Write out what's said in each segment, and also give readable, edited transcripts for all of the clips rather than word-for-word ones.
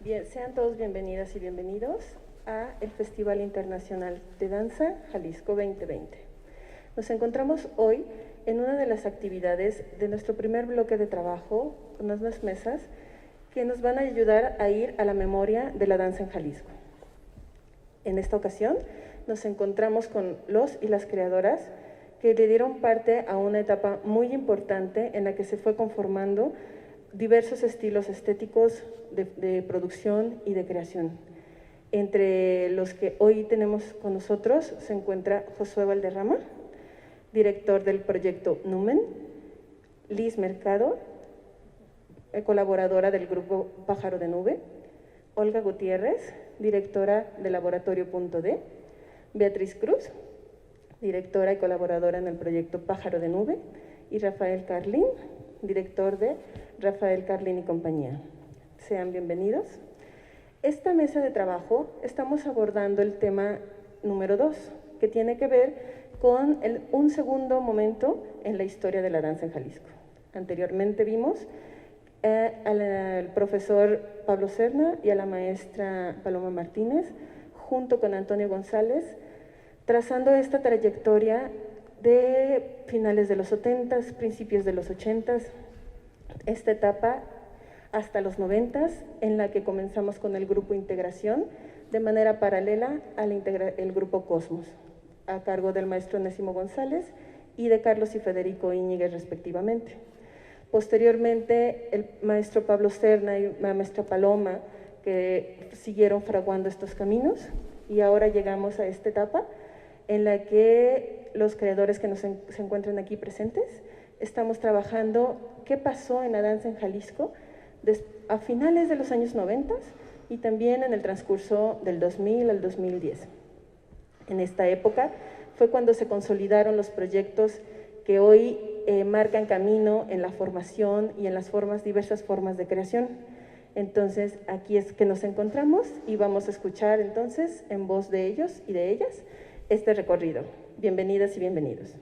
Bien, sean todos bienvenidas y bienvenidos a el Festival Internacional de Danza Jalisco 2020. Nos encontramos hoy en una de las actividades de nuestro primer bloque de trabajo, unas mesas que nos van a ayudar a ir a la memoria de la danza en Jalisco. En esta ocasión nos encontramos con los y las creadoras que le dieron parte a una etapa muy importante en la que se fue conformando diversos estilos estéticos de producción y de creación. Entre los que hoy tenemos con nosotros se encuentra Josué Valderrama, director del proyecto Numen; Liz Mercado, colaboradora del grupo Pájaro de Nube; Olga Gutiérrez, directora de Laboratorio Punto D; Beatriz Cruz, directora y colaboradora en el proyecto Pájaro de Nube; y Rafael Carlín, director de Rafael Carlín y compañía. Sean bienvenidos. Esta mesa de trabajo estamos abordando el tema número 2, que tiene que ver con un segundo momento en la historia de la danza en Jalisco. Anteriormente vimos al profesor Pablo Serna y a la maestra Paloma Martínez, junto con Antonio González, trazando esta trayectoria de finales de los 70s, principios de los 80s, esta etapa hasta los 90s, en la que comenzamos con el grupo Integración, de manera paralela al grupo Cosmos, a cargo del maestro Onésimo González y de Carlos y Federico Íñiguez, respectivamente. Posteriormente, el maestro Pablo Serna y la maestra Paloma, que siguieron fraguando estos caminos, y ahora llegamos a esta etapa en la que los creadores que se encuentran aquí presentes estamos trabajando qué pasó en la danza en Jalisco a finales de los años 90 y también en el transcurso del 2000 al 2010. En esta época fue cuando se consolidaron los proyectos que hoy marcan camino en la formación y en las diversas formas de creación. Entonces, aquí es que nos encontramos y vamos a escuchar entonces en voz de ellos y de ellas este recorrido. Bienvenidas y bienvenidos.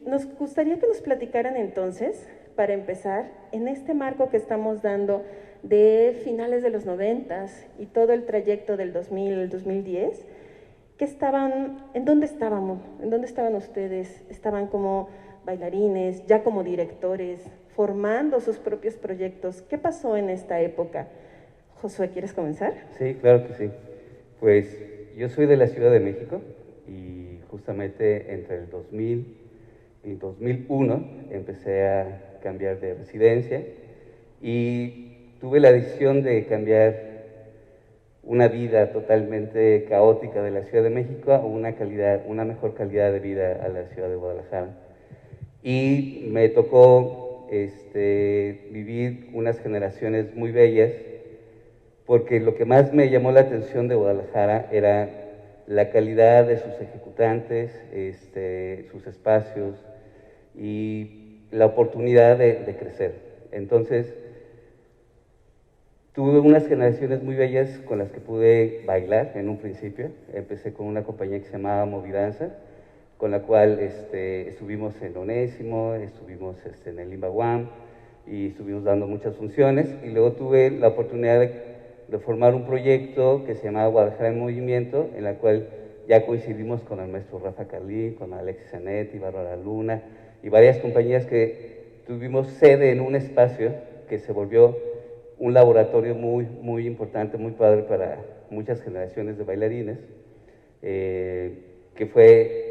Nos gustaría que nos platicaran entonces, para empezar, en este marco que estamos dando de finales de los 90s y todo el trayecto del 2000 al 2010, ¿en dónde estábamos? ¿En dónde estaban ustedes? ¿Estaban como bailarines, ya como directores, formando sus propios proyectos? ¿Qué pasó en esta época? Josué, ¿quieres comenzar? Sí, claro que sí. Pues yo soy de la Ciudad de México y justamente entre el 2000 y 2001 empecé a cambiar de residencia y tuve la decisión de cambiar una vida totalmente caótica de la Ciudad de México a una mejor calidad de vida a la ciudad de Guadalajara. Y me tocó vivir unas generaciones muy bellas, porque lo que más me llamó la atención de Guadalajara era la calidad de sus ejecutantes, sus espacios y la oportunidad de crecer. Entonces, tuve unas generaciones muy bellas con las que pude bailar en un principio. Empecé con una compañía que se llamaba Movidanza, con la cual estuvimos en Onésimo, estuvimos en el Limbaguam y estuvimos dando muchas funciones. Y luego tuve la oportunidad de formar un proyecto que se llamaba Guadalajara en Movimiento, en la cual ya coincidimos con el maestro Rafa Carlín, con Alexis Zanetti, Bárbara Luna y varias compañías que tuvimos sede en un espacio que se volvió un laboratorio muy, muy importante, muy padre para muchas generaciones de bailarines,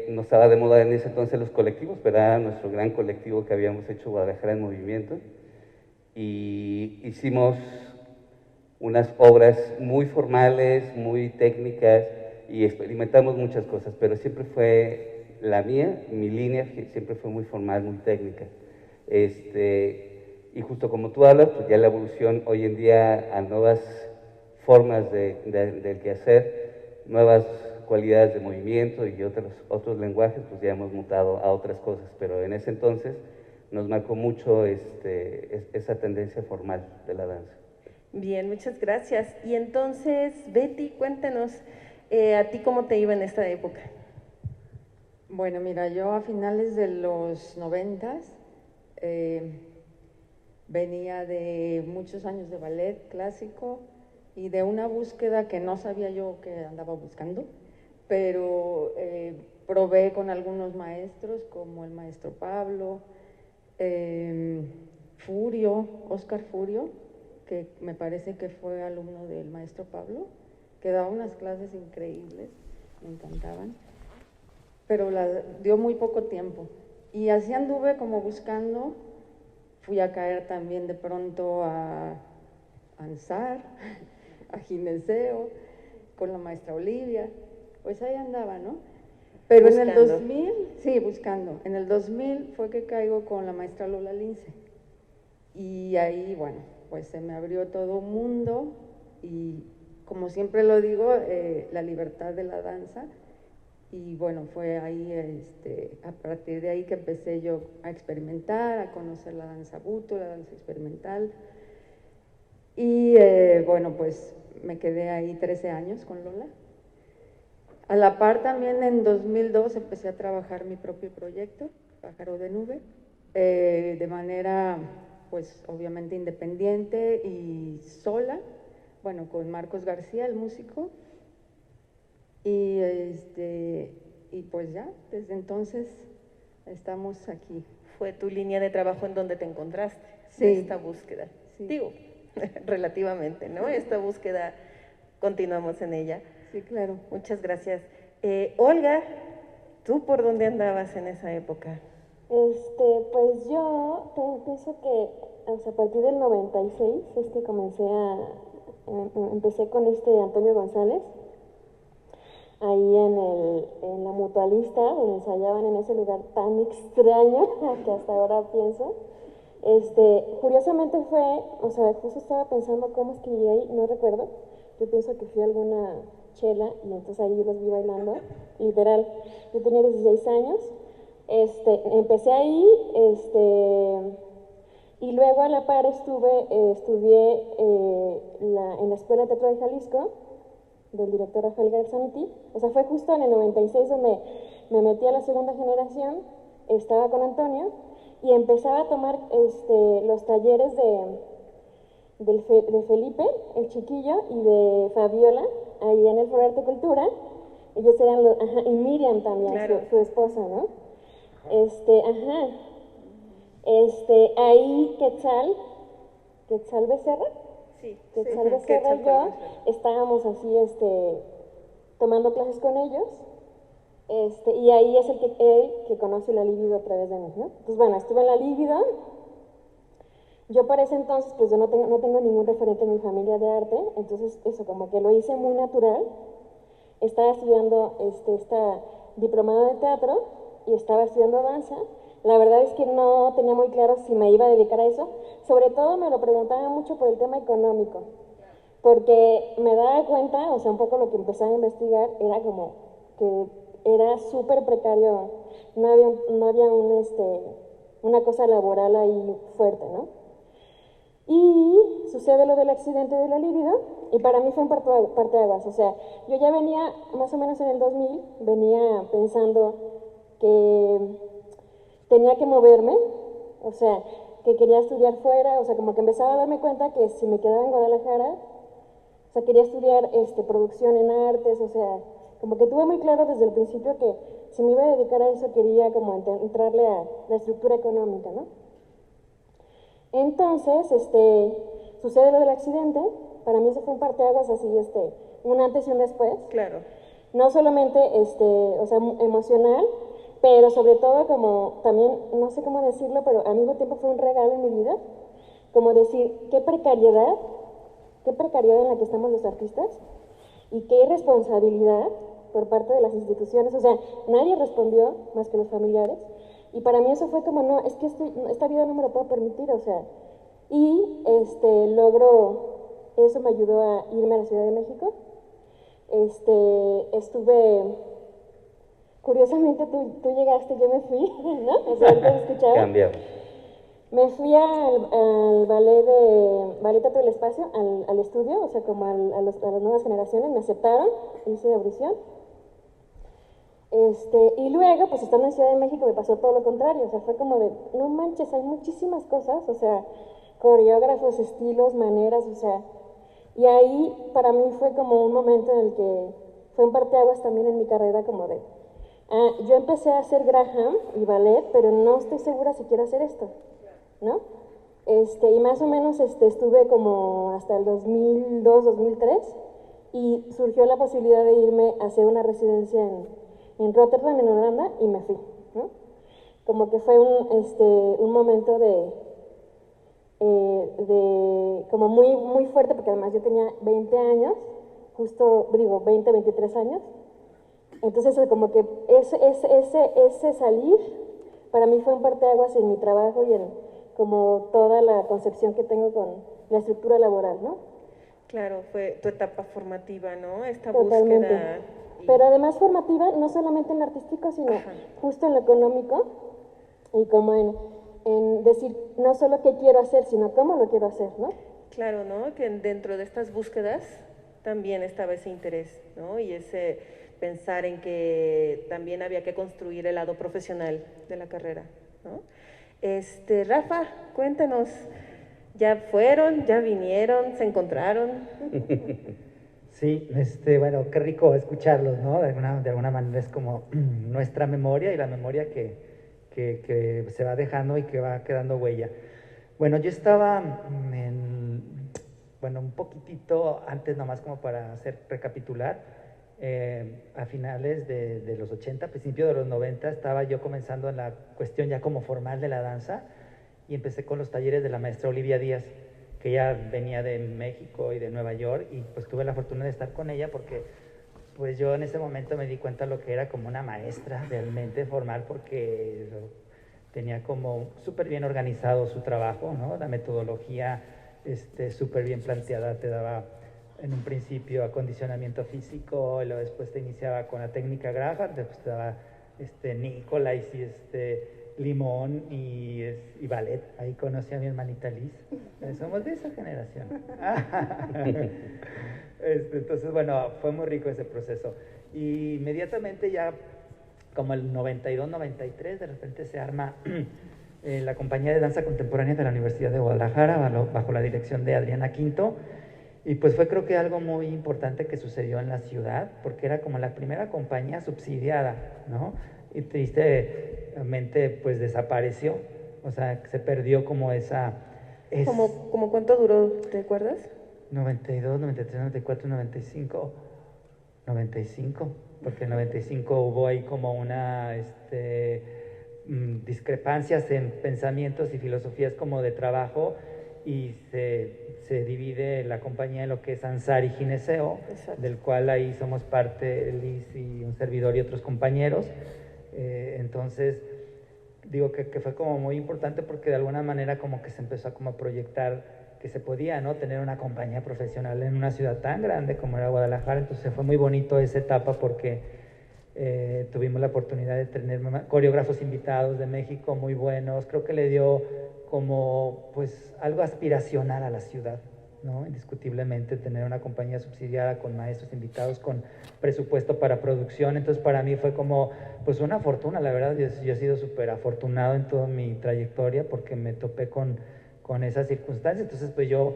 no estaba de moda en ese entonces los colectivos, pero era nuestro gran colectivo que habíamos hecho, Guadalajara en Movimiento, y hicimos unas obras muy formales, muy técnicas, y experimentamos muchas cosas, pero siempre fue mi línea siempre fue muy formal, muy técnica. Y justo como tú hablas, pues ya la evolución hoy en día a nuevas formas del quehacer, nuevas cualidades de movimiento y otros lenguajes, pues ya hemos mutado a otras cosas, pero en ese entonces nos marcó mucho esa tendencia formal de la danza. Bien, muchas gracias. Y entonces, Betty, cuéntanos, ¿a ti cómo te iba en esta época? Bueno, mira, yo a finales de los 90s venía de muchos años de ballet clásico y de una búsqueda que no sabía yo que andaba buscando, pero probé con algunos maestros como el maestro Pablo, Furio, Óscar Furio, que me parece que fue alumno del maestro Pablo, que daba unas clases increíbles, me encantaban, pero dio muy poco tiempo. Y así anduve como buscando, fui a caer también de pronto a Ansar, a Gineceo, con la maestra Olivia, pues ahí andaba, ¿no? Pero buscando. En el 2000, sí, buscando. En el 2000 fue que caigo con la maestra Lola Lince. Y ahí, bueno, pues se me abrió todo un mundo y, como siempre lo digo, la libertad de la danza. Y bueno, fue ahí, a partir de ahí que empecé yo a experimentar, a conocer la danza buto, la danza experimental. Y bueno, pues me quedé ahí 13 años con Lola. A la par también en 2002 empecé a trabajar mi propio proyecto, Pájaro de Nube, de manera pues obviamente independiente y sola, bueno, con Marcos García, el músico, y pues ya, desde entonces estamos aquí. Fue tu línea de trabajo en donde te encontraste, sí, esta búsqueda. Sí. Digo, relativamente, ¿no? Esta búsqueda, continuamos en ella. Sí, claro. Muchas gracias. Olga, ¿tú por dónde andabas en esa época? Pues yo pienso que, o sea, a partir del 96 empecé con Antonio González, ahí en la Mutualista, donde ensayaban en ese lugar tan extraño que hasta ahora pienso. Curiosamente o sea, justo estaba pensando cómo es que llegué ahí, no recuerdo. Yo pienso que fui a alguna chela y entonces ahí los vi bailando, literal. Yo tenía 16 años, empecé ahí, y luego a la par estudié en la Escuela de Teatro de Jalisco, del director Rafael Garzanti. O sea, fue justo en el 96 donde me metí a la segunda generación, estaba con Antonio, y empezaba a tomar los talleres de Felipe, el chiquillo, y de Fabiola, ahí en el Foro de Arte y Cultura. Ellos eran y Miriam también, claro. su esposa, ¿no? Ahí Quetzal Becerra, sí, Quetzal Becerra y yo estábamos así, tomando clases con ellos, y ahí es él que conoce la Líbido a través de mí, ¿no? Entonces, bueno, estuve en la Líbido. Yo para ese entonces, pues yo no tengo ningún referente en mi familia de arte, entonces eso como que lo hice muy natural. Estaba estudiando esta diplomado de teatro y estaba estudiando danza. La verdad es que no tenía muy claro si me iba a dedicar a eso. Sobre todo me lo preguntaba mucho por el tema económico, porque me daba cuenta, o sea, un poco lo que empecé a investigar era como que era súper precario, no había una cosa laboral ahí fuerte, ¿no? Y sucede lo del accidente de la Líbido, y para mí fue un parteaguas. O sea, yo ya venía, más o menos en el 2000, venía pensando que tenía que moverme, o sea, que quería estudiar fuera, o sea, como que empezaba a darme cuenta que si me quedaba en Guadalajara, o sea, quería estudiar producción en artes, o sea, como que tuve muy claro desde el principio que si me iba a dedicar a eso quería como entrarle a la estructura económica, ¿no? Entonces, sucede lo del accidente. Para mí eso fue un parteaguas así, un antes y un después. Claro. No solamente, o sea, emocional, pero sobre todo como también, no sé cómo decirlo, pero al mismo tiempo fue un regalo en mi vida. Como decir, qué precariedad en la que estamos los artistas y qué irresponsabilidad por parte de las instituciones. O sea, nadie respondió más que los familiares. Y para mí eso fue como, no, es que esta vida no me lo puedo permitir, o sea. Y eso me ayudó a irme a la Ciudad de México. Curiosamente tú llegaste, yo me fui, ¿no? O sea, antes de escuchar. Cambiamos. Me fui al Ballet Teatro del Espacio, al estudio, o sea, como a las nuevas generaciones, me aceptaron, hice audición. Y luego, pues estando en Ciudad de México me pasó todo lo contrario, o sea, fue como de, no manches, hay muchísimas cosas, o sea, coreógrafos, estilos, maneras, o sea, y ahí para mí fue como un momento en el que fue un parteaguas también en mi carrera como de, yo empecé a hacer Graham y ballet, pero no estoy segura si quiero hacer esto, ¿no? Y más o menos estuve como hasta el 2002, 2003, y surgió la posibilidad de irme a hacer una residencia en Rotterdam, en Holanda, y me fui, ¿no? Como que fue un momento como muy, muy fuerte, porque además yo tenía 20 años, justo, digo, 20, 23 años, entonces como que ese salir, para mí fue un parteaguas en mi trabajo y en como toda la concepción que tengo con la estructura laboral, ¿no? Claro, fue tu etapa formativa, ¿no? Esta Totalmente. búsqueda. Pero además formativa, no solamente en lo artístico, sino justo en lo económico y como en decir no solo qué quiero hacer, sino cómo lo quiero hacer, ¿no? Claro, ¿no? Que dentro de estas búsquedas también estaba ese interés, ¿no? Y ese pensar en que también había que construir el lado profesional de la carrera, ¿no? Rafa, cuéntanos, ¿ya fueron, ya vinieron, se encontraron? Sí, bueno, qué rico escucharlos, ¿no? De alguna manera es como nuestra memoria y la memoria que se va dejando y que va quedando huella. Bueno, yo estaba un poquitito antes, nomás como para hacer recapitular, a finales de los 80, principios de los 90, estaba yo comenzando en la cuestión ya como formal de la danza y empecé con los talleres de la maestra Olivia Díaz, que ella venía de México y de Nueva York, y pues tuve la fortuna de estar con ella porque pues yo en ese momento me di cuenta lo que era como una maestra realmente formal, porque tenía como súper bien organizado su trabajo, ¿no? La metodología súper bien planteada, te daba en un principio acondicionamiento físico, y luego después te iniciaba con la técnica Graham, después te daba Nicolás y Limón y ballet. Ahí conocí a mi hermanita Liz. Somos de esa generación. Entonces, bueno, fue muy rico ese proceso. Y inmediatamente ya, como el 92, 93, de repente se arma la compañía de danza contemporánea de la Universidad de Guadalajara, bajo la dirección de Adriana Quinto. Y pues fue, creo que, algo muy importante que sucedió en la ciudad, porque era como la primera compañía subsidiada, ¿no? Y tristemente pues desapareció, o sea, se perdió como esa... ¿Como cuánto duró, te acuerdas? 92, 93, 94, 95, 95, porque en 95 hubo ahí como una discrepancias en pensamientos y filosofías como de trabajo, y se divide la compañía en lo que es Ansar y Gineceo, del cual ahí somos parte Liz y un servidor y otros compañeros. Entonces digo que fue como muy importante, porque de alguna manera como que se empezó a como a proyectar que se podía, ¿no?, tener una compañía profesional en una ciudad tan grande como era Guadalajara. Entonces fue muy bonito esa etapa, porque tuvimos la oportunidad de tener coreógrafos invitados de México muy buenos. Creo que le dio como pues algo aspiracional a la ciudad, ¿no? Indiscutiblemente tener una compañía subsidiada con maestros invitados, con presupuesto para producción. Entonces para mí fue como pues una fortuna, la verdad. Yo he sido súper afortunado en toda mi trayectoria, porque me topé con esas circunstancias. Entonces pues yo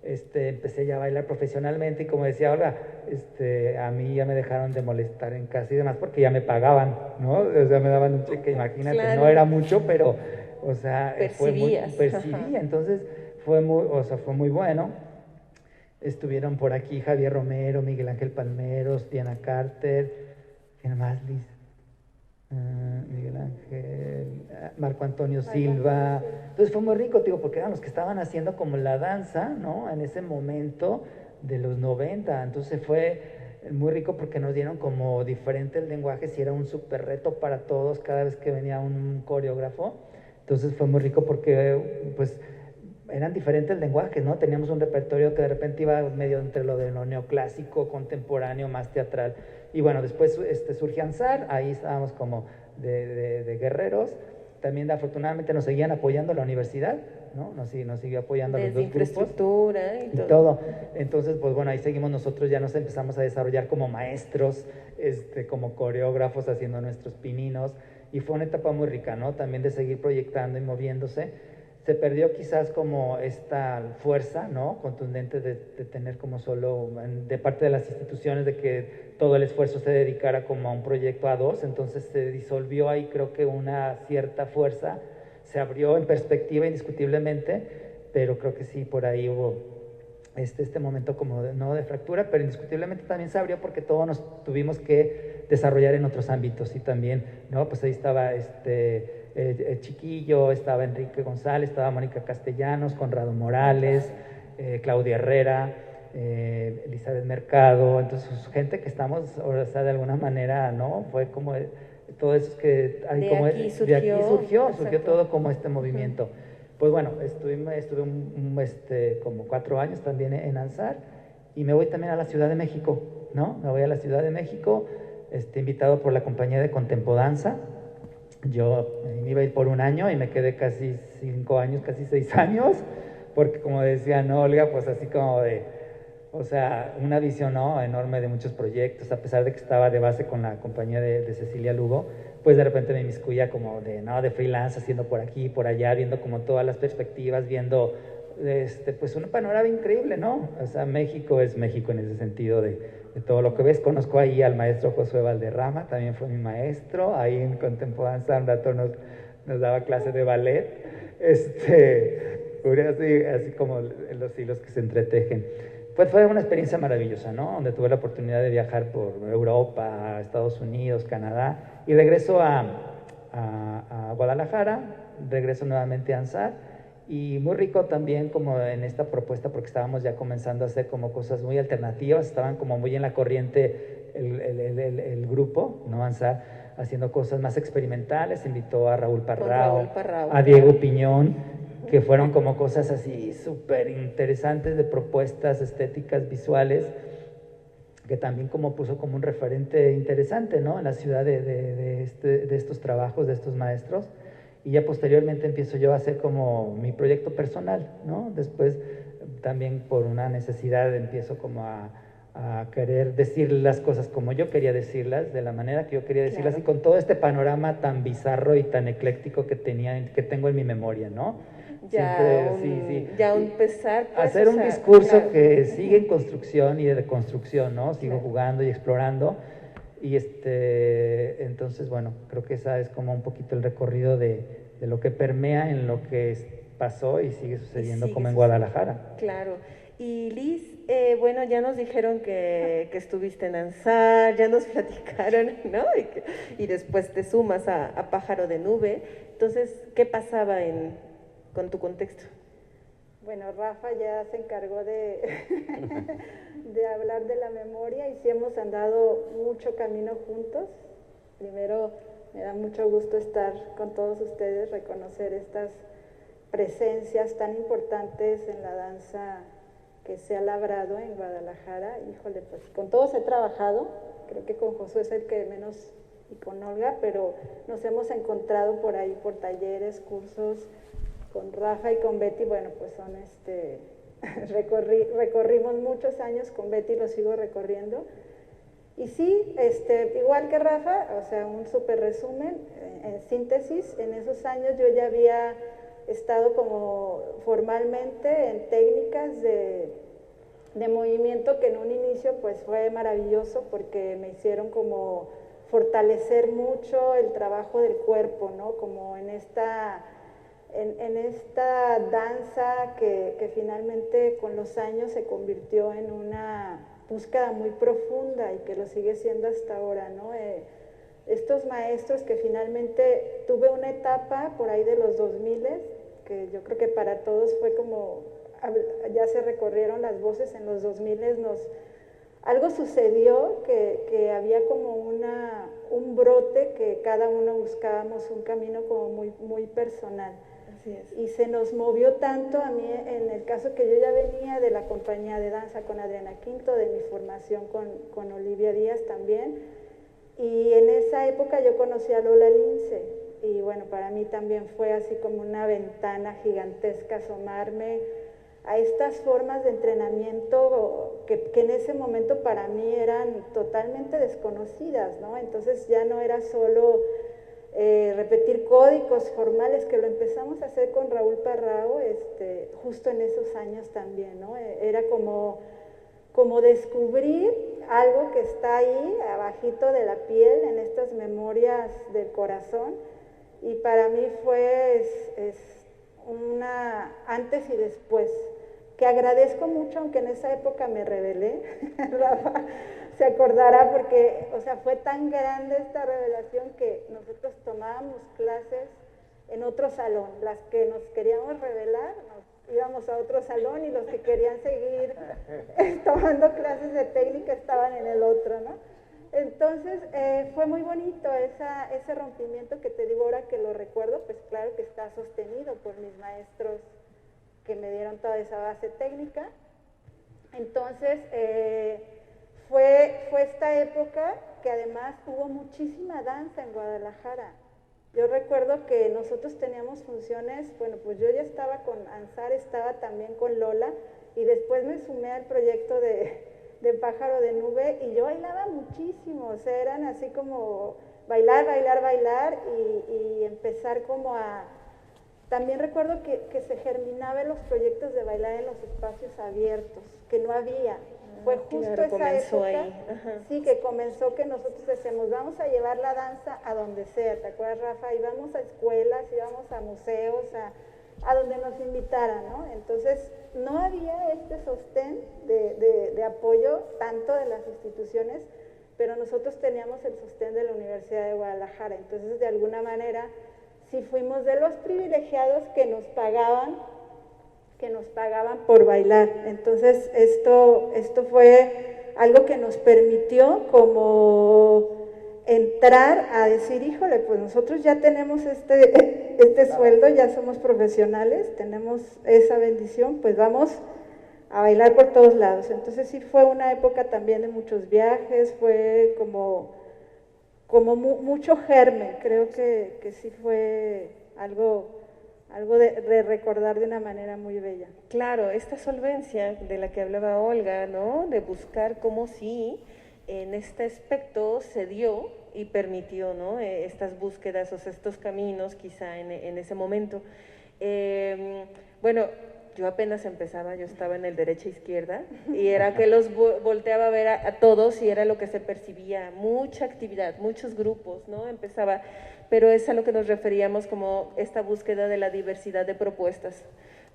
empecé ya a bailar profesionalmente, y como decía Olga, a mí ya me dejaron de molestar en casa y demás, porque ya me pagaban, ¿no? O sea, me daban un cheque, imagínate, claro. No era mucho, pero, o sea, percibía. Entonces fue muy bueno. Estuvieron por aquí Javier Romero, Miguel Ángel Palmeros, Diana Carter, ¿quién más, Liz? Miguel Ángel, Marco Antonio Silva. Entonces fue muy rico, digo, porque eran los que estaban haciendo como la danza, ¿no?, en ese momento de los 90. Entonces fue muy rico, porque nos dieron como diferentes lenguajes y era un súper reto para todos cada vez que venía un coreógrafo. Entonces fue muy rico, porque pues eran diferentes lenguajes, ¿no? Teníamos un repertorio que de repente iba medio entre lo neoclásico, contemporáneo, más teatral. Y bueno, después surge Ansar, ahí estábamos como de guerreros. También afortunadamente nos seguían apoyando la universidad, ¿no? Nos siguió apoyando a los dos grupos. Infraestructura y todo. Entonces, pues bueno, ahí seguimos nosotros, ya nos empezamos a desarrollar como maestros, como coreógrafos, haciendo nuestros pininos. Y fue una etapa muy rica, ¿no? También de seguir proyectando y moviéndose. se perdió quizás como esta fuerza, ¿no?, contundente de tener como solo, de parte de las instituciones, de que todo el esfuerzo se dedicara como a un proyecto a dos, entonces se disolvió ahí creo que una cierta fuerza, se abrió en perspectiva indiscutiblemente, pero creo que sí, por ahí hubo este momento como no de fractura, pero indiscutiblemente también se abrió porque todos nos tuvimos que desarrollar en otros ámbitos y también, ¿no?, pues ahí estaba Chiquillo, estaba Enrique González, estaba Mónica Castellanos, Conrado Morales, Claudia Herrera, Elizabeth Mercado, entonces gente que estamos, o sea, de alguna manera, ¿no?, fue como todo eso que hay, de como aquí de aquí surgió exacto. todo como este movimiento. Pues bueno, estuve como 4 años también en ANSAR y me voy también a la Ciudad de México, ¿no? Me voy a la Ciudad de México, invitado por la compañía de Contempodanza. Yo me iba a ir por 1 año y me quedé casi 5 años, casi 6 años, porque como decía, ¿no, Olga? Pues así como de, o sea, una visión, ¿no?, enorme de muchos proyectos, a pesar de que estaba de base con la compañía de Cecilia Lugo, pues de repente me inmiscuía como de freelance, haciendo por aquí, por allá, viendo como todas las perspectivas, viendo pues un panorama increíble, ¿no? O sea, México es México en ese sentido de todo lo que ves. Conozco ahí al maestro Josué Valderrama, también fue mi maestro, ahí en Contempodanza un rato nos daba clase de ballet, así como los hilos que se entretejen. Pues fue una experiencia maravillosa, ¿no?, donde tuve la oportunidad de viajar por Europa, Estados Unidos, Canadá, y regreso a Guadalajara, regreso nuevamente a ANSAR, y muy rico también como en esta propuesta, porque estábamos ya comenzando a hacer como cosas muy alternativas, estaban como muy en la corriente el grupo, ¿no?, ANSAR, haciendo cosas más experimentales, invitó a Raúl Parrao, a Diego Piñón, que fueron como cosas así súper interesantes de propuestas estéticas, visuales, que también como puso como un referente interesante, ¿no?, en la ciudad de estos trabajos, de estos maestros. Y ya posteriormente empiezo yo a hacer como mi proyecto personal, ¿no? Después también por una necesidad empiezo como a querer decir las cosas como yo quería decirlas, de la manera que yo quería decirlas, claro, y con todo este panorama tan bizarro y tan ecléctico que tengo en mi memoria, ¿no? Ya empezar pues, hacer un discurso, claro, que uh-huh, sigue en construcción y de deconstrucción, ¿no? Sigo, claro, jugando y explorando. Y entonces, bueno, creo que esa es como un poquito el recorrido de lo que permea en lo que pasó y sigue sucediendo como en Guadalajara. Claro. Y Liz, bueno, ya nos dijeron que estuviste en ANSAR, ya nos platicaron, ¿no? Y después te sumas a Pájaro de Nube. Entonces, ¿qué pasaba con tu contexto? Bueno, Rafa ya se encargó de hablar de la memoria y sí hemos andado mucho camino juntos. Primero, me da mucho gusto estar con todos ustedes, reconocer estas presencias tan importantes en la danza que se ha labrado en Guadalajara. Híjole, pues con todos he trabajado, creo que con Josué es el que menos y con Olga, pero nos hemos encontrado por ahí por talleres, cursos. Con Rafa y con Betty, bueno, pues son recorrimos muchos años con Betty, lo sigo recorriendo. Y sí, igual que Rafa, o sea, un súper resumen, en síntesis, en esos años yo ya había estado como formalmente en técnicas de movimiento que en un inicio pues fue maravilloso porque me hicieron como fortalecer mucho el trabajo del cuerpo, ¿no? Como en esta danza que finalmente con los años se convirtió en una búsqueda muy profunda y que lo sigue siendo hasta ahora, ¿no? Estos maestros que finalmente tuve una etapa por ahí de los 2000, que yo creo que para todos fue como, ya se recorrieron las voces en los 2000, algo sucedió que había como un brote que cada uno buscábamos un camino como muy, muy personal. Así es. Y se nos movió tanto a mí, en el caso que yo ya venía de la compañía de danza con Adriana Quinto, de mi formación con Olivia Díaz también, y en esa época yo conocí a Lola Lince, y bueno, para mí también fue así como una ventana gigantesca asomarme a estas formas de entrenamiento que en ese momento para mí eran totalmente desconocidas, ¿no? Entonces ya no era solo repetir códigos formales, que lo empezamos a hacer con Raúl Parrao, justo en esos años también, ¿no? Era como descubrir algo que está ahí, abajito de la piel, en estas memorias del corazón, y para mí fue una antes y después, que agradezco mucho, aunque en esa época me rebelé. Rafa se acordará porque, o sea, fue tan grande esta revelación que nosotros tomábamos clases en otro salón. Las que nos queríamos revelar, nos íbamos a otro salón, y los que querían seguir tomando clases de técnica estaban en el otro, ¿no? Entonces, fue muy bonito ese rompimiento que te digo ahora que lo recuerdo, pues claro que está sostenido por mis maestros que me dieron toda esa base técnica. Entonces, fue esta época que además hubo muchísima danza en Guadalajara. Yo recuerdo que nosotros teníamos funciones, bueno, pues yo ya estaba con Ansar, estaba también con Lola, y después me sumé al proyecto de Pájaro de Nube, y yo bailaba muchísimo, o sea, eran así como bailar, y empezar como a... También recuerdo que se germinaban los proyectos de bailar en los espacios abiertos, que no había. Fue justo claro, esa época, ahí. Sí, que comenzó, que nosotros decíamos, vamos a llevar la danza a donde sea, ¿te acuerdas, Rafa? Íbamos a escuelas, íbamos a museos, a donde nos invitaran, ¿no? Entonces, no había este sostén de apoyo tanto de las instituciones, pero nosotros teníamos el sostén de la Universidad de Guadalajara. Entonces, de alguna manera, sí fuimos de los privilegiados que nos pagaban por bailar. Entonces, esto fue algo que nos permitió como entrar a decir, híjole, pues nosotros ya tenemos este sueldo, ya somos profesionales, tenemos esa bendición, pues vamos a bailar por todos lados. Entonces sí fue una época también de muchos viajes, fue como mucho germen, creo que sí fue algo de recordar de una manera muy bella. Claro, esta solvencia de la que hablaba Olga, ¿no? De buscar cómo sí en este aspecto se dio y permitió, ¿no? Estas búsquedas, o sea, estos caminos quizá en ese momento. Bueno, yo apenas empezaba, yo estaba en el derecha-izquierda, y era que los volteaba a ver a todos, y era lo que se percibía, mucha actividad, muchos grupos, ¿no? Empezaba, pero es a lo que nos referíamos como esta búsqueda de la diversidad de propuestas,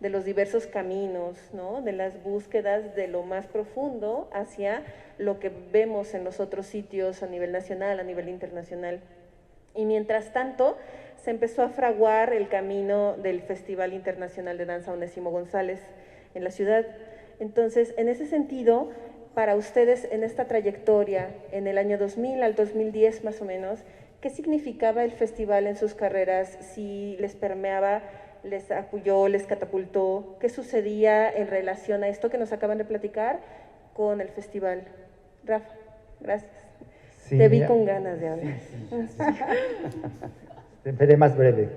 de los diversos caminos, ¿no? De las búsquedas de lo más profundo hacia lo que vemos en los otros sitios a nivel nacional, a nivel internacional. Y mientras tanto, se empezó a fraguar el camino del Festival Internacional de Danza Onésimo González en la ciudad. Entonces, en ese sentido, para ustedes en esta trayectoria, en el año 2000 al 2010 más o menos, ¿qué significaba el festival en sus carreras? Si les permeaba, les apoyó, les catapultó, ¿qué sucedía en relación a esto que nos acaban de platicar con el festival? Rafa, gracias. Sí, te vi mira, con ganas de hablar. Seré más breve.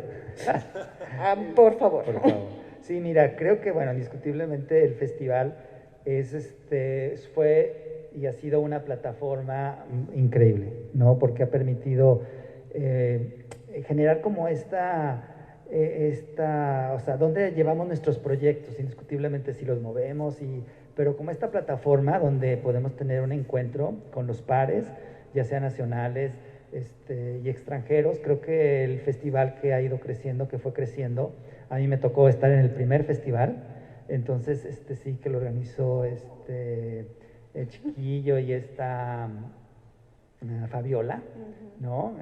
Por favor. Por favor. Sí, mira, creo que, bueno, indiscutiblemente el festival fue y ha sido una plataforma increíble, ¿no? Porque ha permitido generar como o sea, dónde llevamos nuestros proyectos, indiscutiblemente si los movemos, pero como esta plataforma donde podemos tener un encuentro con los pares, ya sean nacionales y extranjeros. Creo que el festival que ha ido creciendo, que fue creciendo, a mí me tocó estar en el primer festival, entonces sí que lo organizó el Chiquillo y Fabiola, ¿no?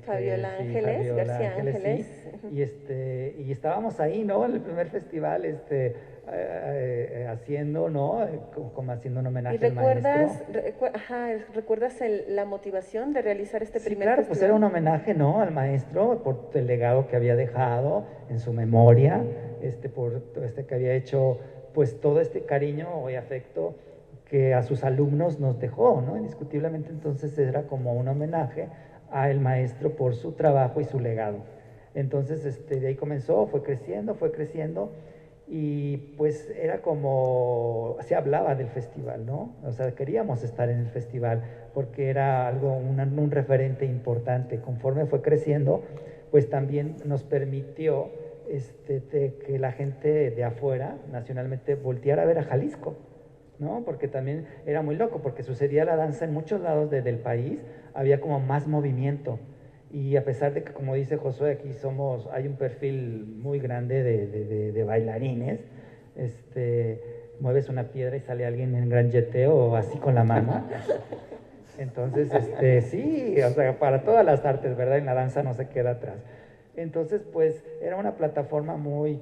Fabiola sí, Ángeles, Fabiola García Ángeles. Sí. Y estábamos ahí, ¿no? En el primer festival, haciendo, ¿no? Como haciendo un homenaje al maestro. ¿Recuerdas la motivación de realizar este primer claro, festival? pues era un homenaje, ¿no? Al maestro por el legado que había dejado en su memoria, por que había hecho, pues todo este cariño y afecto que a sus alumnos nos dejó, ¿no? Indiscutiblemente, entonces era como un homenaje al maestro por su trabajo y su legado. Entonces, de ahí comenzó, fue creciendo, y pues era como, se hablaba del festival, ¿no? O sea, queríamos estar en el festival porque era algo, un referente importante. Conforme fue creciendo, pues también nos permitió que la gente de afuera, nacionalmente, volteara a ver a Jalisco, ¿no? Porque también era muy loco, porque sucedía la danza en muchos lados del país, había como más movimiento. Y a pesar de que, como dice Josué, aquí hay un perfil muy grande de bailarines, mueves una piedra y sale alguien en gran jeteo o así con la mano. Entonces, sí, o sea, para todas las artes, ¿verdad? En la danza no se queda atrás. Entonces, pues, era una plataforma muy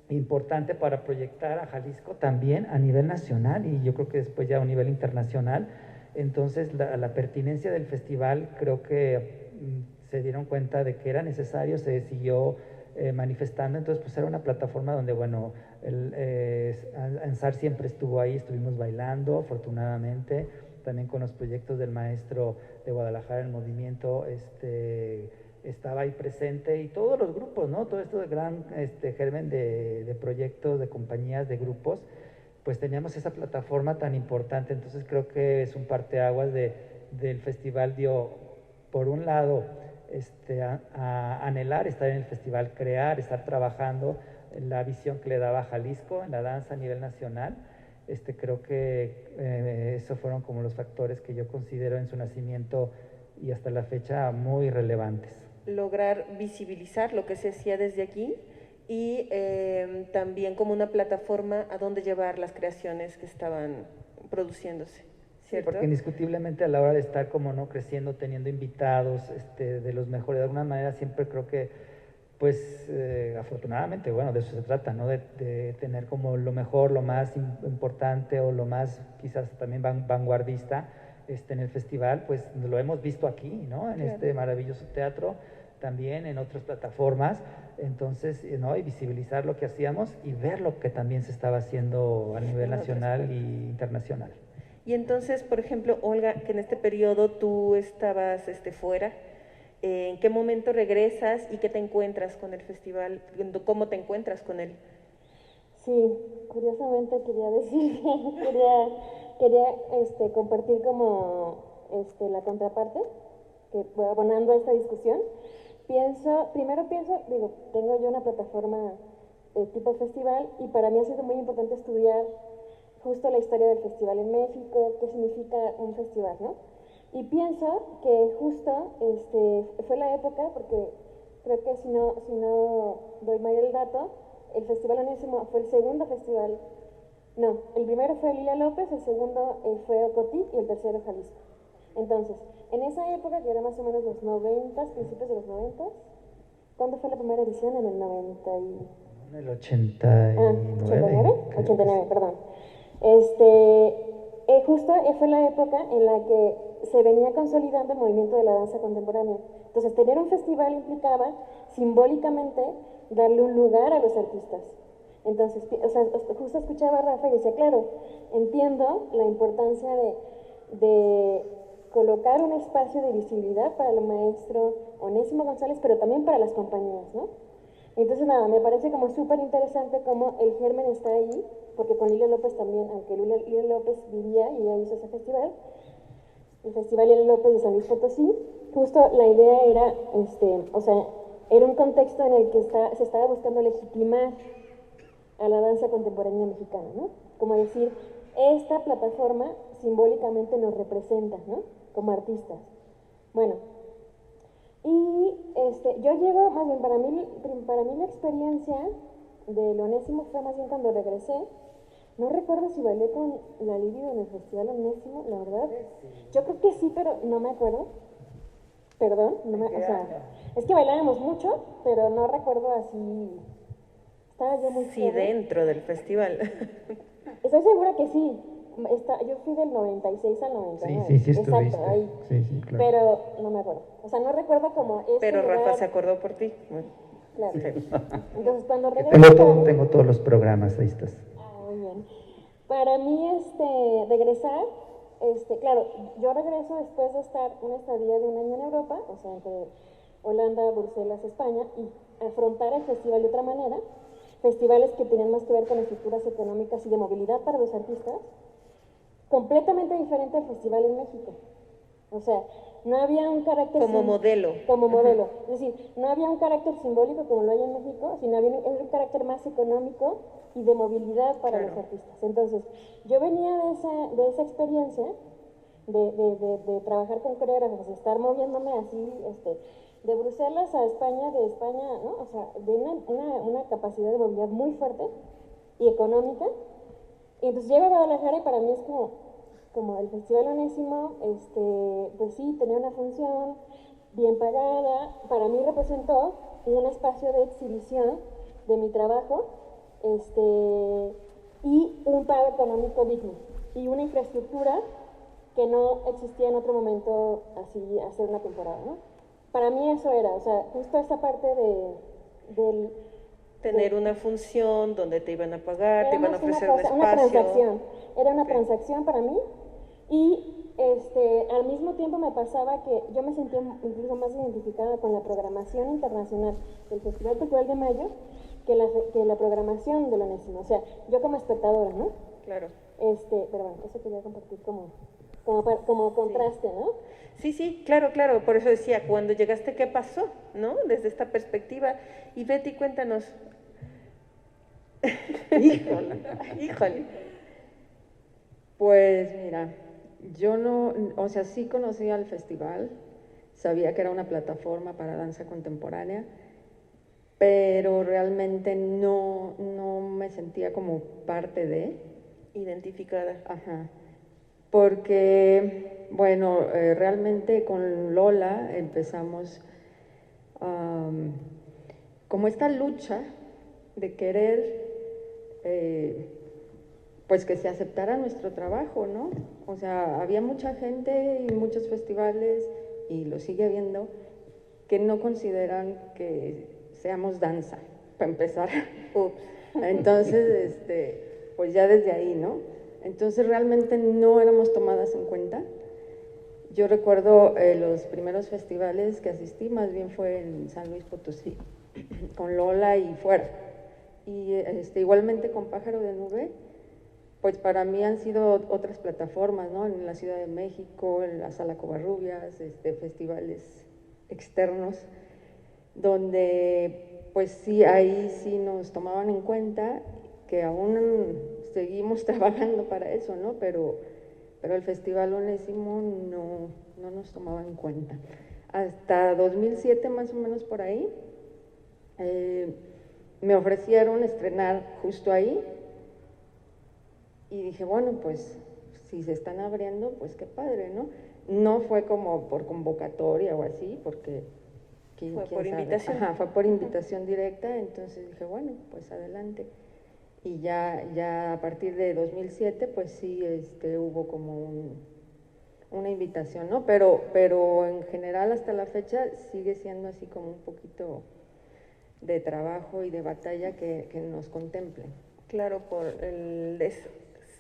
importante para proyectar a Jalisco también a nivel nacional y yo creo que después ya a un nivel internacional. Entonces, la pertinencia del festival creo que se dieron cuenta de que era necesario, se siguió manifestando, entonces pues era una plataforma donde, bueno, ANSAR siempre estuvo ahí, estuvimos bailando, afortunadamente, también con los proyectos del maestro de Guadalajara, el movimiento, estaba ahí presente, y todos los grupos, ¿no? Todo esto de gran germen de proyectos, de compañías, de grupos, pues teníamos esa plataforma tan importante. Entonces creo que es un parteaguas del festival. Dio, por un lado, a anhelar estar en el festival, crear, estar trabajando la visión que le daba a Jalisco en la danza a nivel nacional. Creo que esos fueron como los factores que yo considero en su nacimiento y hasta la fecha muy relevantes. Lograr visibilizar lo que se hacía desde aquí y también como una plataforma a donde llevar las creaciones que estaban produciéndose, ¿cierto? Sí, porque indiscutiblemente a la hora de estar como no creciendo, teniendo invitados de los mejores, de alguna manera siempre creo que pues afortunadamente, bueno, de eso se trata, ¿no? De tener como lo mejor, lo más importante o lo más quizás también vanguardista en el festival, pues lo hemos visto aquí, ¿no? En este maravilloso teatro, también en otras plataformas. Entonces, ¿no? Y visibilizar lo que hacíamos y ver lo que también se estaba haciendo a nivel nacional e internacional. Y entonces, por ejemplo, Olga, que en este periodo tú estabas fuera, ¿en qué momento regresas y qué te encuentras con el festival? ¿Cómo te encuentras con él? Sí, curiosamente quería decir, quería compartir como la contraparte, que fue abonando a esta discusión. Primero pienso, digo, tengo yo una plataforma tipo festival y para mí ha sido muy importante estudiar justo la historia del festival en México, qué significa un festival, ¿no? Y pienso que justo fue la época, porque creo que si no doy mal el dato, el Festival Onésimo fue el segundo festival, no, el primero fue Lilia López, el segundo fue Ocotit y el tercero Jalisco. Entonces, en esa época, que era más o menos los 90, principios de los 90, ¿cuándo fue la primera edición? En el 90 y... En el 89. 89, perdón. Justo fue la época en la que se venía consolidando el movimiento de la danza contemporánea. Entonces, tener un festival implicaba simbólicamente darle un lugar a los artistas. Entonces, o sea, justo escuchaba a Rafa y decía, claro, entiendo la importancia de colocar un espacio de visibilidad para el maestro Onésimo González, pero también para las compañías, ¿no? Entonces, nada, me parece como súper interesante cómo el germen está ahí, porque con Lilia López también, aunque Lilia López vivía y ella hizo ese festival, el Festival Lilia López de San Luis Potosí, justo la idea era, o sea, era un contexto en el que se estaba buscando legitimar a la danza contemporánea mexicana, ¿no? Como decir, esta plataforma simbólicamente nos representa, ¿no? Como artistas. Bueno, y yo llego, más bien, para mí la experiencia del Onésimo fue más bien cuando regresé. No recuerdo si bailé con la Libido en el Festival Onésimo, la verdad. Yo creo que sí, pero no me acuerdo. Perdón, o sea, es que bailábamos mucho, pero no recuerdo así. Estaba yo muy Sí, dentro del festival. Estoy segura que sí. Yo fui del 96 al 99. Sí, estuviste. Exacto, ahí. Sí, claro. Pero no me acuerdo. O sea, no recuerdo como Pero lugar. Rafa se acordó por ti. Bueno. Claro. Sí. Entonces, cuando regresé... Tengo todos los programas, ahí estás. Muy bien. Para mí, regresar, claro, yo regreso después de estar una estadía de un año en Europa, o sea, entre Holanda, Bruselas, España, y afrontar el festival de otra manera. festivales que tenían más que ver con estructuras económicas y de movilidad para los artistas, completamente diferente al festival en México. O sea, no había un carácter... Como modelo. Como modelo. Es decir, no había un carácter simbólico como lo hay en México, sino había un carácter más económico y de movilidad para los artistas. Entonces, yo venía de esa experiencia de trabajar con coreógrafos, de estar moviéndome así, de Bruselas a España, de España, ¿no? O sea, de una capacidad de movilidad muy fuerte y económica. Y entonces llego a Guadalajara y para mí es como el Festival Onésimo, pues sí, tenía una función bien pagada, para mí representó un espacio de exhibición de mi trabajo, y un pago económico digno, y una infraestructura que no existía en otro momento así, hacer una temporada, ¿no? Para mí eso era, o sea, justo esa parte del... Tener una función donde te iban a pagar, te iban a ofrecer un espacio. Una transacción, era una transacción para mí, y al mismo tiempo me pasaba que yo me sentía incluso más identificada con la programación internacional del Festival Cultural de Mayo que la programación del Onésimo, o sea, yo como espectadora, ¿no? Claro. Pero bueno, eso quería compartir como contraste, ¿no? Sí, claro, por eso decía, cuando llegaste, ¿qué pasó? ¿No? Desde esta perspectiva. Y Betty, cuéntanos. Híjole. Pues mira, yo no, o sea, sí conocía el festival, sabía que era una plataforma para danza contemporánea, pero realmente no me sentía como parte de. Identificada. Ajá. Porque, bueno, realmente con Lola empezamos como esta lucha de querer, pues que se aceptara nuestro trabajo, ¿no? O sea, había mucha gente y muchos festivales, y lo sigue habiendo, que no consideran que seamos danza, para empezar. Entonces, pues ya desde ahí, ¿no? Entonces realmente no éramos tomadas en cuenta. Yo recuerdo los primeros festivales que asistí, más bien fue en San Luis Potosí, con Lola y fuera. Y igualmente con Pájaro de Nube, pues para mí han sido otras plataformas, ¿no? En la Ciudad de México, en la Sala Covarrubias, festivales externos, donde pues sí, ahí sí nos tomaban en cuenta, que aún seguimos trabajando para eso, ¿no? Pero el Festival Onésimo no nos tomaba en cuenta. Hasta 2007, más o menos por ahí, me ofrecieron estrenar justo ahí, y dije, bueno, pues si se están abriendo, pues qué padre, ¿no? No fue como por convocatoria o así, porque... Fue por invitación. Ajá, fue por invitación directa, entonces dije, bueno, pues adelante. Y ya a partir de 2007, pues sí, hubo como una invitación, ¿no? Pero en general hasta la fecha sigue siendo así como un poquito de trabajo y de batalla que nos contemplen. Claro,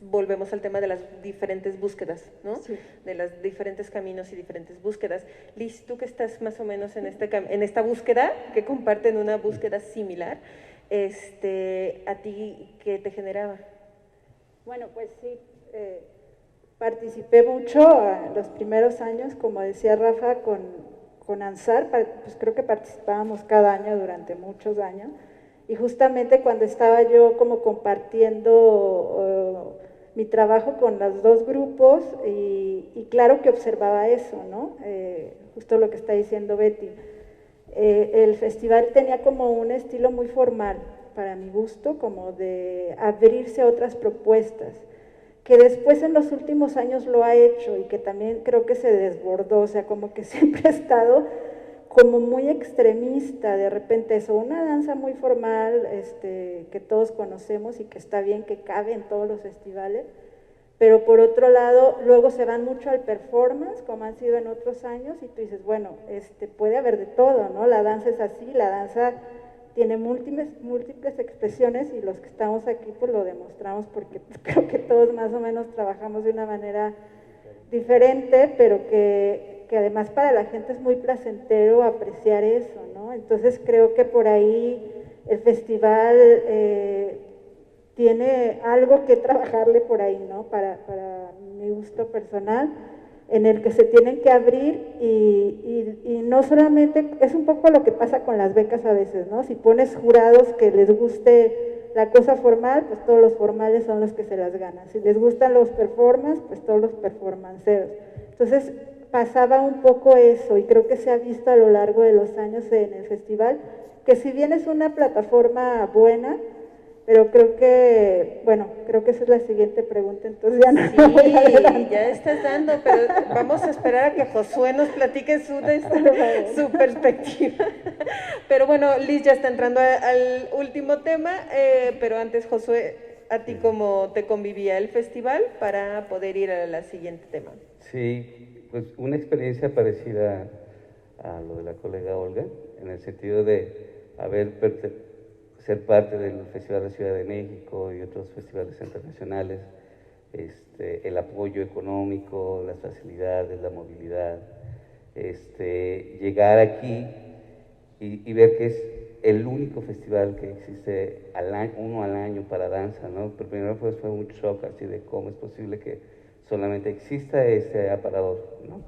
volvemos al tema de las diferentes búsquedas, ¿no? Sí. De los diferentes caminos y diferentes búsquedas. Liz, tú que estás más o menos en esta búsqueda, que comparten una búsqueda similar, ¿a ti qué te generaba? Bueno, pues sí, participé mucho en los primeros años, como decía Rafa, con ANSAR, pues creo que participábamos cada año durante muchos años, y justamente cuando estaba yo como compartiendo mi trabajo con los dos grupos, y claro que observaba eso, ¿no? Justo lo que está diciendo Betty. El festival tenía como un estilo muy formal, para mi gusto, como de abrirse a otras propuestas, que después en los últimos años lo ha hecho y que también creo que se desbordó, o sea, como que siempre ha estado como muy extremista, de repente eso, una danza muy formal, que todos conocemos y que está bien, que cabe en todos los festivales, pero por otro lado, luego se van mucho al performance, como han sido en otros años, y tú dices, bueno, puede haber de todo, ¿no? La danza es así, la danza tiene múltiples expresiones, y los que estamos aquí pues lo demostramos, porque creo que todos más o menos trabajamos de una manera diferente, pero que además para la gente es muy placentero apreciar eso, ¿no? Entonces creo que por ahí el festival tiene algo que trabajarle por ahí, ¿no? Para mi gusto personal, en el que se tienen que abrir y no solamente, es un poco lo que pasa con las becas a veces, ¿no? Si pones jurados que les guste la cosa formal, pues todos los formales son los que se las ganan. Si les gustan los performance, pues todos los performanceros. Entonces pasaba un poco eso y creo que se ha visto a lo largo de los años en el festival, que si bien es una plataforma buena, pero creo que esa es la siguiente pregunta, entonces ya no voy a adelantar. Ya estás dando, pero vamos a esperar a que Josué nos platique su perspectiva. Pero bueno, Liz ya está entrando al último tema, pero antes, Josué, ¿a ti cómo te convivía el festival para poder ir al siguiente tema? Sí, pues una experiencia parecida a lo de la colega Olga, en el sentido de ser parte del Festival de Ciudad de México y otros festivales internacionales, el apoyo económico, las facilidades, la movilidad, llegar aquí y ver que es el único festival que existe uno al año para danza, ¿no? Pero primero fue un shock así de cómo es posible que solamente exista este aparador, ¿no?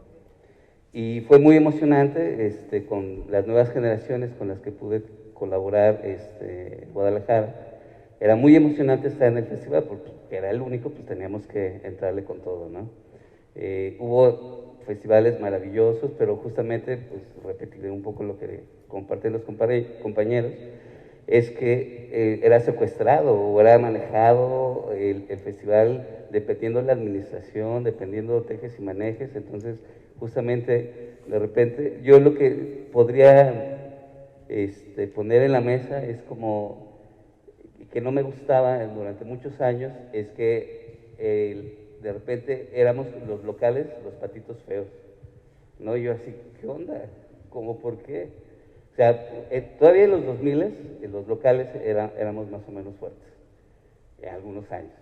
Y fue muy emocionante con las nuevas generaciones con las que pude colaborar en Guadalajara. Era muy emocionante estar en el festival porque era el único, pues teníamos que entrarle con todo, ¿no? Hubo festivales maravillosos, pero justamente, pues repetiré un poco lo que comparten los compañeros, es que era secuestrado o era manejado el festival dependiendo de la administración, dependiendo de tejes y manejes. Entonces justamente de repente yo lo que podría poner en la mesa es como que no me gustaba durante muchos años, es que de repente éramos los locales los patitos feos, ¿no? Yo así, ¿qué onda? ¿Cómo por qué? O sea, todavía en los 2000 los locales éramos más o menos fuertes, en algunos años.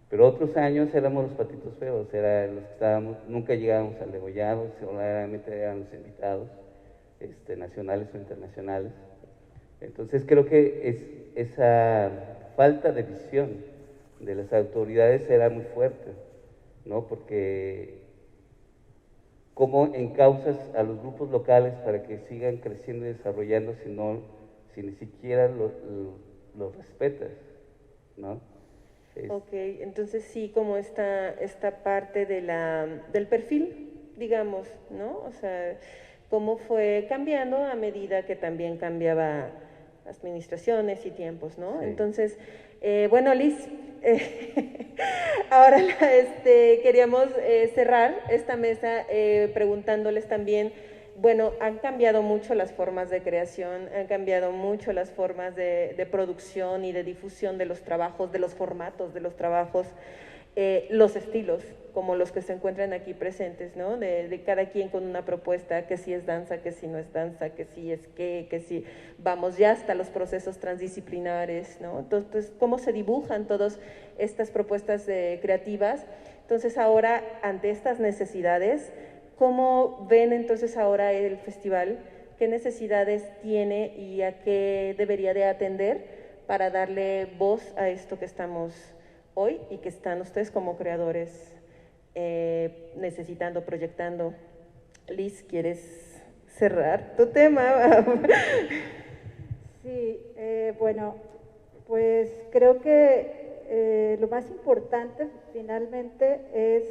Pero otros años éramos los patitos feos, eran los que estábamos, nunca llegábamos al degollado, solamente eran los invitados, nacionales o internacionales. Entonces creo que esa falta de visión de las autoridades era muy fuerte, ¿no? Porque cómo encauzas a los grupos locales para que sigan creciendo y desarrollando si ni siquiera los respetas, ¿no? Ok, entonces sí, como esta parte del perfil, digamos, ¿no? O sea, cómo fue cambiando a medida que también cambiaba administraciones y tiempos, ¿no? Sí. Entonces, bueno, Liz, ahora queríamos cerrar esta mesa preguntándoles también, bueno, han cambiado mucho las formas de creación, han cambiado mucho las formas de producción y de difusión de los trabajos, de los formatos de los trabajos, los estilos, como los que se encuentran aquí presentes, ¿no? De cada quien con una propuesta, que si es danza, que si no es danza, que si es que si vamos ya hasta los procesos transdisciplinares, ¿no? Entonces, ¿cómo se dibujan todas estas propuestas creativas? Entonces, ahora, ante estas necesidades, ¿cómo ven entonces ahora el festival? ¿Qué necesidades tiene y a qué debería de atender para darle voz a esto que estamos hoy y que están ustedes como creadores necesitando, proyectando? Liz, ¿quieres cerrar tu tema? Sí, bueno, pues creo que lo más importante finalmente es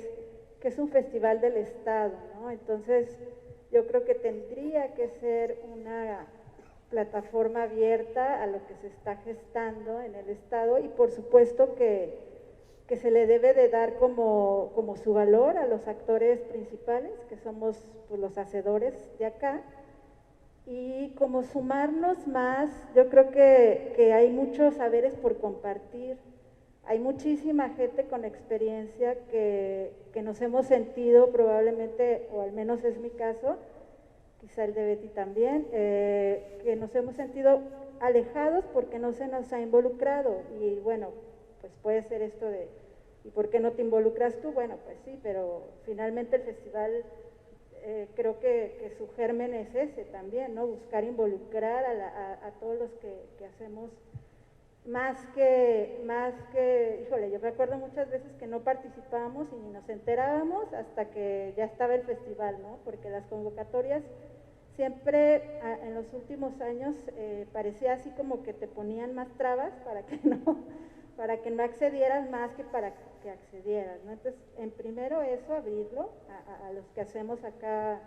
que es un festival del Estado, ¿no? Entonces, yo creo que tendría que ser una plataforma abierta a lo que se está gestando en el Estado y por supuesto que se le debe de dar como su valor a los actores principales, que somos pues, los hacedores de acá, y como sumarnos más. Yo creo que hay muchos saberes por compartir, hay muchísima gente con experiencia que nos hemos sentido probablemente, o al menos es mi caso, quizá el de Betty también, que nos hemos sentido alejados porque no se nos ha involucrado. Y bueno, pues puede ser esto de, ¿y por qué no te involucras tú? Bueno, pues sí, pero finalmente el festival creo que su germen es ese también, ¿no? Buscar involucrar a todos los que hacemos, más que, híjole, yo me acuerdo muchas veces que no participábamos y ni nos enterábamos hasta que ya estaba el festival, ¿no? Porque las convocatorias siempre en los últimos años parecía así como que te ponían más trabas para que no accedieras más que para que accedieras, ¿no? Entonces, en primero eso, abrirlo a los que hacemos acá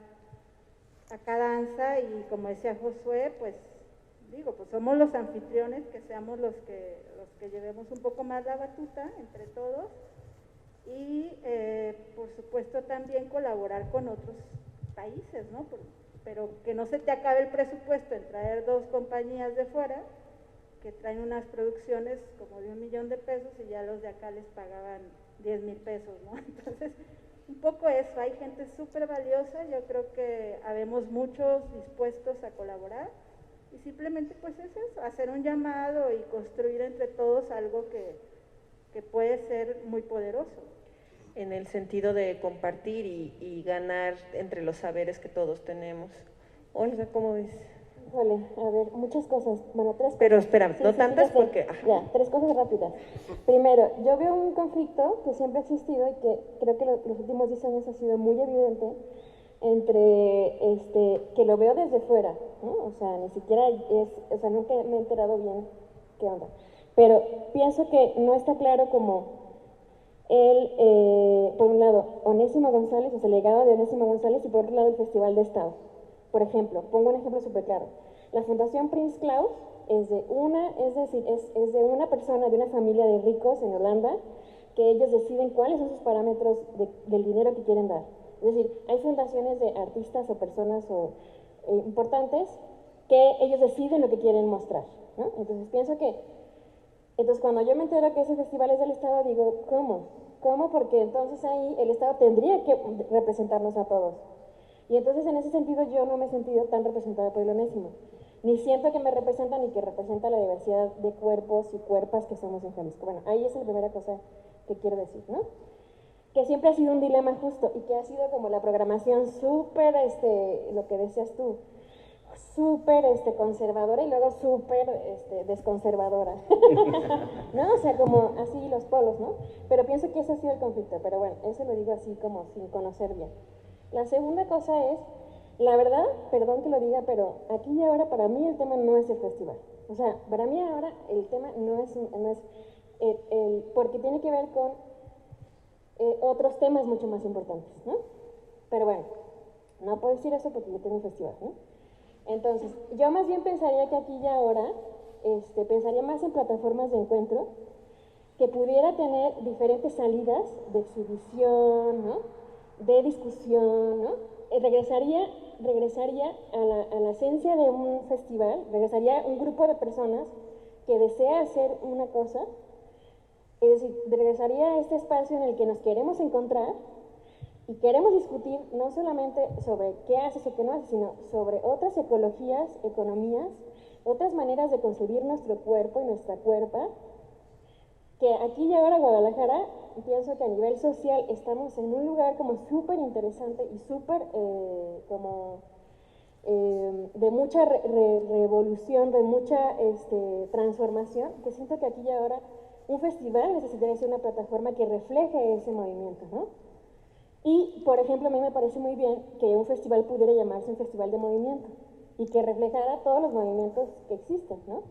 danza, y como decía Josué, pues digo, pues somos los anfitriones, que seamos los que llevemos un poco más la batuta entre todos, y por supuesto también colaborar con otros países, ¿no? Pero que no se te acabe el presupuesto en traer 2 compañías de fuera que traen unas producciones como de $1 millón y ya los de acá les pagaban 10,000 pesos, ¿no? Entonces, un poco eso, hay gente súper valiosa, yo creo que habemos muchos dispuestos a colaborar, y simplemente pues es eso, hacer un llamado y construir entre todos algo que puede ser muy poderoso. En el sentido de compartir y ganar entre los saberes que todos tenemos. Olga, ¿cómo ves? Híjole, a ver, muchas cosas, bueno, 3 cosas. Pero espérame, Sí, no sí, tantas sí, ya sé. porque... Ya, 3 cosas rápidas. Primero, yo veo un conflicto que siempre ha existido y que creo que los últimos 10 años ha sido muy evidente entre, que lo veo desde fuera, ¿no? O sea, ni siquiera nunca me he enterado bien qué onda. Pero pienso que no está claro como por un lado, Onésimo González, o sea, el legado de Onésimo González, y por otro lado, el Festival de Estado. Por ejemplo, pongo un ejemplo súper claro. La Fundación Prins Claus es de una persona, de una familia de ricos en Holanda, que ellos deciden cuáles son sus parámetros del dinero que quieren dar. Es decir, hay fundaciones de artistas o personas importantes que ellos deciden lo que quieren mostrar, ¿no? Entonces pienso que, cuando yo me entero que ese festival es del Estado, digo, ¿cómo? Porque entonces ahí el Estado tendría que representarnos a todos. Y entonces en ese sentido yo no me he sentido tan representada por el Onésimo. Ni siento que me representa ni que representa la diversidad de cuerpos y cuerpas que somos en Jalisco. Bueno, ahí es la primera cosa que quiero decir, ¿no? Que siempre ha sido un dilema justo y que ha sido como la programación súper, lo que decías tú, súper conservadora y luego súper desconservadora, ¿no? O sea, como así los polos, ¿no? Pero pienso que ese ha sido el conflicto, pero bueno, eso lo digo así como sin conocer bien. La segunda cosa es, la verdad, perdón que lo diga, pero aquí y ahora para mí el tema no es el festival. O sea, para mí ahora el tema no es porque tiene que ver con otros temas mucho más importantes, ¿no? Pero bueno, no puedo decir eso porque yo tengo un festival, ¿no? Entonces, yo más bien pensaría que aquí y ahora, pensaría más en plataformas de encuentro que pudiera tener diferentes salidas de exhibición, ¿no? De discusión, ¿no? Regresaría a la esencia de un festival, regresaría un grupo de personas que desea hacer una cosa, es decir, regresaría a este espacio en el que nos queremos encontrar y queremos discutir no solamente sobre qué haces o qué no haces, sino sobre otras ecologías, economías, otras maneras de concebir nuestro cuerpo y nuestra cuerpa, que aquí y ahora Guadalajara, pienso que a nivel social estamos en un lugar como súper interesante y súper de mucha revolución, de mucha transformación, que siento que aquí y ahora un festival necesitaría ser una plataforma que refleje ese movimiento, ¿no? Y, por ejemplo, a mí me parece muy bien que un festival pudiera llamarse un festival de movimiento y que reflejara todos los movimientos que existen, ¿no?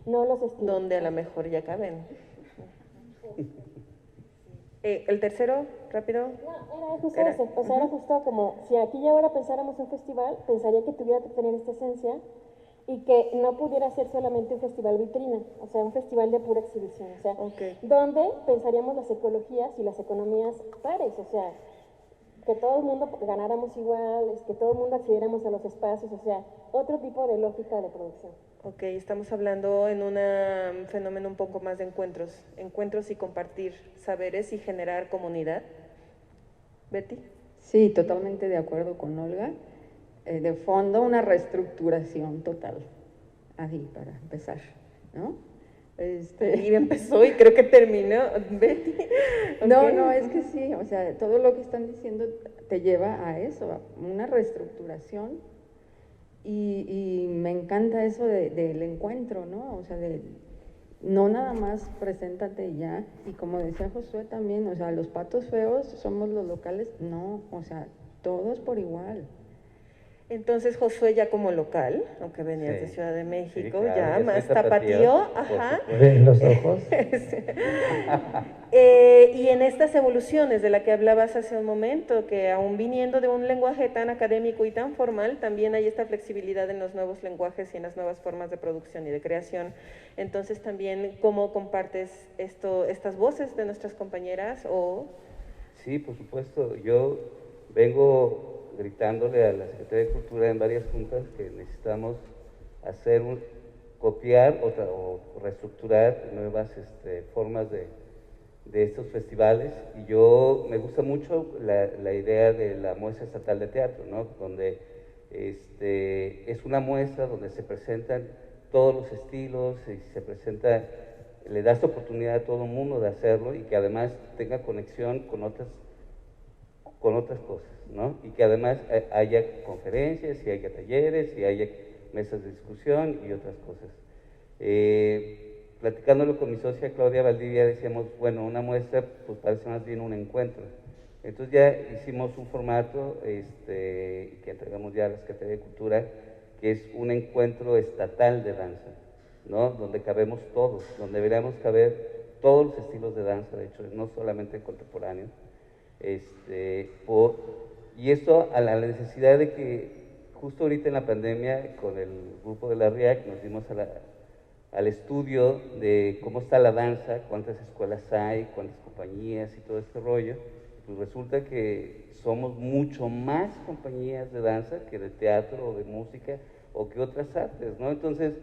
No los estilos. Donde a lo mejor ya caben. El tercero, rápido. No, era justo eso. O sea, era justo como, si aquí y ahora pensáramos un festival, pensaría que tuviera que tener esta esencia y que no pudiera ser solamente un festival vitrina, o sea, un festival de pura exhibición, o sea, donde pensaríamos las ecologías y las economías pares, o sea, que todo el mundo ganáramos igual, que todo el mundo accediéramos a los espacios, o sea, otro tipo de lógica de producción. Ok, estamos hablando en un fenómeno un poco más de encuentros y compartir saberes y generar comunidad. Betty. Sí, totalmente de acuerdo con Olga. De fondo, una reestructuración total, así para empezar, ¿no? Y empezó y creo que terminó, Betty. No, Ok. no, es que sí, o sea, todo lo que están diciendo te lleva a eso, a una reestructuración y me encanta eso del encuentro, ¿no? O sea, no nada más preséntate y ya, y como decía Josué también, o sea, los patos feos somos los locales, no, o sea, todos por igual. Entonces Josué ya como local, aunque venías de Sí, Ciudad de sí, México, claro, ya soy más tapatío, por ajá. supuesto. ¿Ven los ojos? Y en estas evoluciones de la que hablabas hace un momento, que aún viniendo de un lenguaje tan académico y tan formal, también hay esta flexibilidad en los nuevos lenguajes y en las nuevas formas de producción y de creación. Entonces también, ¿cómo compartes estas voces de nuestras compañeras? Sí, por supuesto. Yo vengo gritándole a la Secretaría de Cultura en varias juntas que necesitamos copiar o reestructurar nuevas formas de estos festivales. Y me gusta mucho la idea de la muestra estatal de teatro, ¿no? Donde es una muestra donde se presentan todos los estilos y le das oportunidad a todo el mundo de hacerlo y que además tenga conexión con otras cosas, ¿no? Y que además haya conferencias, y haya talleres, y haya mesas de discusión y otras cosas. Platicándolo con mi socia Claudia Valdivia, decíamos, bueno, una muestra pues parece más bien un encuentro. Entonces ya hicimos un formato que entregamos ya a la Secretaría de Cultura, que es un encuentro estatal de danza, ¿no? Donde cabemos todos, donde deberíamos caber todos los estilos de danza, de hecho, no solamente contemporáneo. Y esto a la necesidad de que justo ahorita en la pandemia, con el grupo de la RIAC, nos dimos al estudio de cómo está la danza, cuántas escuelas hay, cuántas compañías y todo este rollo. Pues resulta que somos mucho más compañías de danza que de teatro o de música o que otras artes, ¿no? Entonces,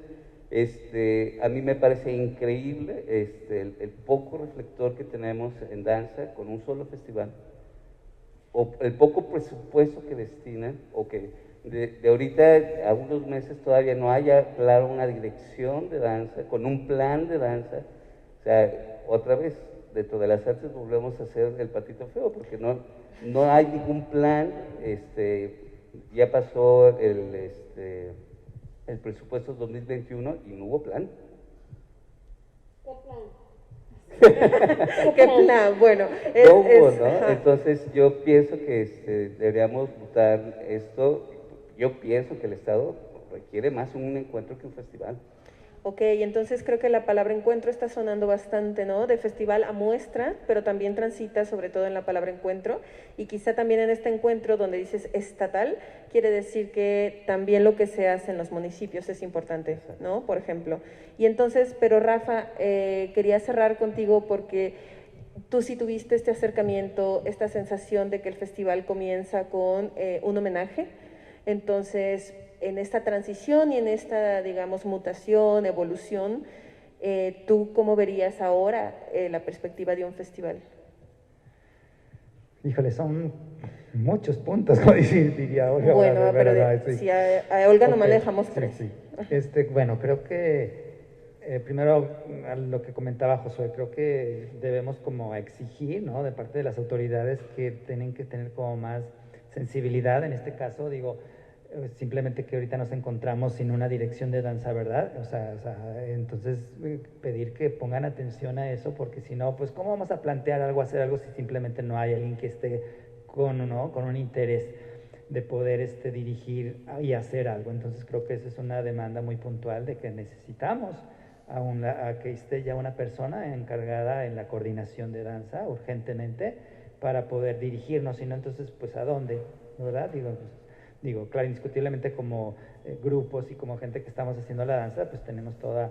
a mí me parece increíble el poco reflector que tenemos en danza con un solo festival, o el poco presupuesto que destinan, o que de ahorita a unos meses todavía no haya, claro, una dirección de danza, con un plan de danza. O sea, otra vez, dentro de las artes volvemos a hacer el patito feo, porque no hay ningún plan. Ya pasó el presupuesto 2021 y no hubo plan. ¿Qué plan? ¿Qué plan? Bueno, No hubo, ¿no? ajá. Entonces yo pienso que deberíamos votar esto. Yo pienso que el Estado requiere más un encuentro que un festival. Ok, entonces creo que la palabra encuentro está sonando bastante, ¿no? De festival a muestra, pero también transita sobre todo en la palabra encuentro, y quizá también en este encuentro donde dices estatal, quiere decir que también lo que se hace en los municipios es importante, ¿no? Por ejemplo. Y entonces, pero Rafa, quería cerrar contigo porque tú sí tuviste este acercamiento, esta sensación de que el festival comienza con un homenaje. Entonces, en esta transición y en esta, digamos, mutación, evolución, ¿tú cómo verías ahora la perspectiva de un festival? Híjole, son muchos puntos, como diría Olga. Bueno, pero sí. si a Olga nomás le dejamos Sí, tres. sí. Bueno, creo que primero a lo que comentaba Josué, creo que debemos como exigir, ¿no? De parte de las autoridades que tienen que tener como más sensibilidad. En este caso, digo, simplemente que ahorita nos encontramos sin una dirección de danza, ¿verdad? O sea, entonces pedir que pongan atención a eso, porque si no, pues ¿cómo vamos a plantear algo, hacer algo si simplemente no hay alguien que esté con un interés de poder dirigir y hacer algo? Entonces creo que esa es una demanda muy puntual de que necesitamos a que esté ya una persona encargada en la coordinación de danza urgentemente para poder dirigirnos, si no, entonces, pues ¿a dónde? ¿Verdad? Digo, claro, indiscutiblemente como grupos y como gente que estamos haciendo la danza, pues tenemos todo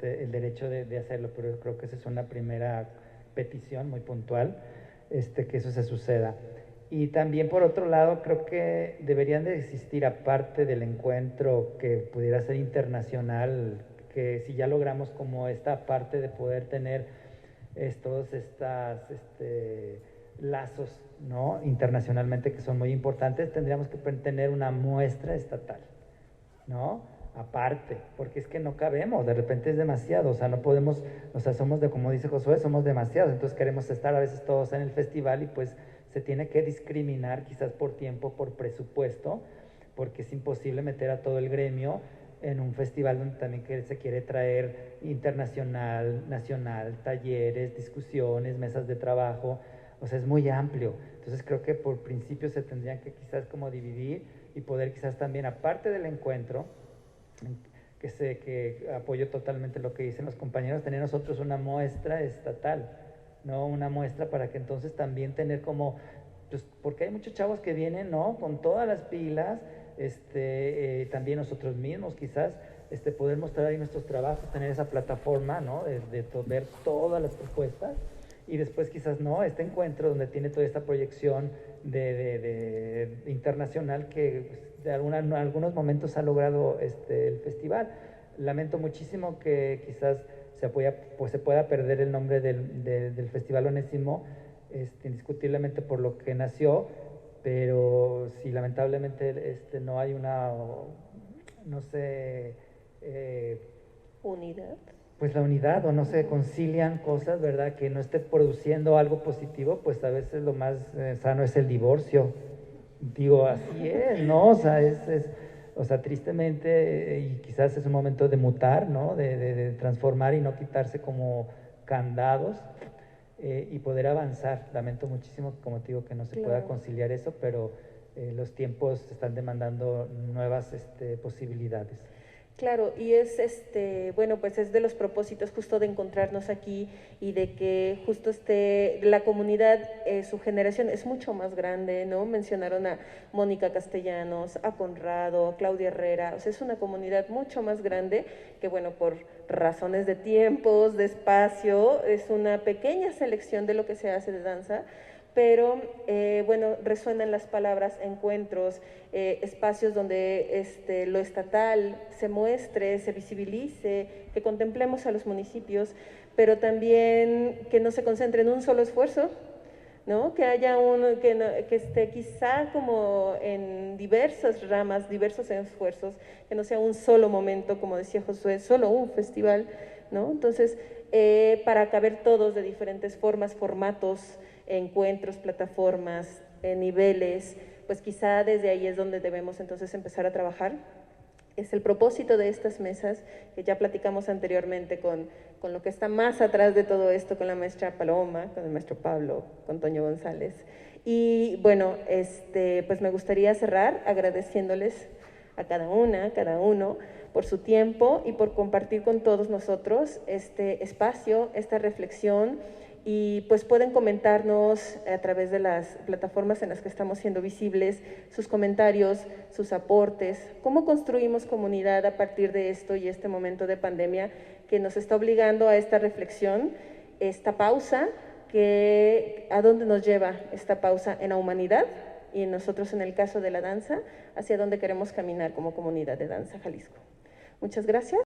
el derecho de hacerlo, pero creo que esa es una primera petición muy puntual, que eso se suceda. Y también, por otro lado, creo que deberían de existir, aparte del encuentro que pudiera ser internacional, que si ya logramos como esta parte de poder tener estos lazos, ¿no? Internacionalmente, que son muy importantes, tendríamos que tener una muestra estatal, ¿no? aparte, porque es que no cabemos, de repente es demasiado, o sea, no podemos, o sea, somos de, como dice Josué, somos demasiados, entonces queremos estar a veces todos en el festival y pues se tiene que discriminar quizás por tiempo, por presupuesto, porque es imposible meter a todo el gremio en un festival donde también se quiere traer internacional, nacional, talleres, discusiones, mesas de trabajo, o sea, es muy amplio. Entonces creo que por principio se tendrían que quizás como dividir y poder quizás también, aparte del encuentro, que apoyo totalmente lo que dicen los compañeros, tener nosotros una muestra estatal, ¿no? Una muestra para que entonces también tener como, pues, porque hay muchos chavos que vienen, ¿no? Con todas las pilas, también nosotros mismos quizás, poder mostrar ahí nuestros trabajos, tener esa plataforma, ¿no? De ver todas las propuestas y después quizás, ¿no? Este encuentro donde tiene toda esta proyección de internacional que pues, en algunos momentos ha logrado el festival. Lamento muchísimo que quizás se pueda perder el nombre del Festival Onésimo, indiscutiblemente por lo que nació, pero si lamentablemente no hay una, no sé, unidad. Pues la unidad o no se concilian cosas, ¿verdad? Que no esté produciendo algo positivo, pues a veces lo más sano es el divorcio. Digo, así es, ¿no? O sea, o sea, tristemente, y quizás es un momento de mutar, ¿no? De transformar y no quitarse como candados y poder avanzar. Lamento muchísimo, como te digo, que no se pueda conciliar eso, pero los tiempos están demandando nuevas posibilidades. Claro, y es bueno, pues es de los propósitos justo de encontrarnos aquí y de que justo la comunidad, su generación es mucho más grande, ¿no? Mencionaron a Mónica Castellanos, a Conrado, a Claudia Herrera, o sea, es una comunidad mucho más grande que, bueno, por razones de tiempos, de espacio, es una pequeña selección de lo que se hace de danza, pero bueno, resuenan las palabras encuentros, espacios donde lo estatal se muestre, se visibilice, que contemplemos a los municipios, pero también que no se concentre en un solo esfuerzo, ¿no? Que haya que esté quizá como en diversas ramas, diversos esfuerzos, que no sea un solo momento, como decía Josué, solo un festival, ¿no? Entonces, para caber todos de diferentes formas, formatos, encuentros, plataformas, niveles, pues quizá desde ahí es donde debemos entonces empezar a trabajar. Es el propósito de estas mesas, que ya platicamos anteriormente con lo que está más atrás de todo esto, con la maestra Paloma, con el maestro Pablo, con Toño González. Y bueno, pues me gustaría cerrar agradeciéndoles a cada una, a cada uno, por su tiempo y por compartir con todos nosotros este espacio, esta reflexión. Y pues pueden comentarnos a través de las plataformas en las que estamos siendo visibles sus comentarios, sus aportes, cómo construimos comunidad a partir de esto y este momento de pandemia que nos está obligando a esta reflexión, esta pausa, ¿a dónde nos lleva esta pausa en la humanidad? Y nosotros en el caso de la danza, hacia dónde queremos caminar como comunidad de danza Jalisco. Muchas gracias.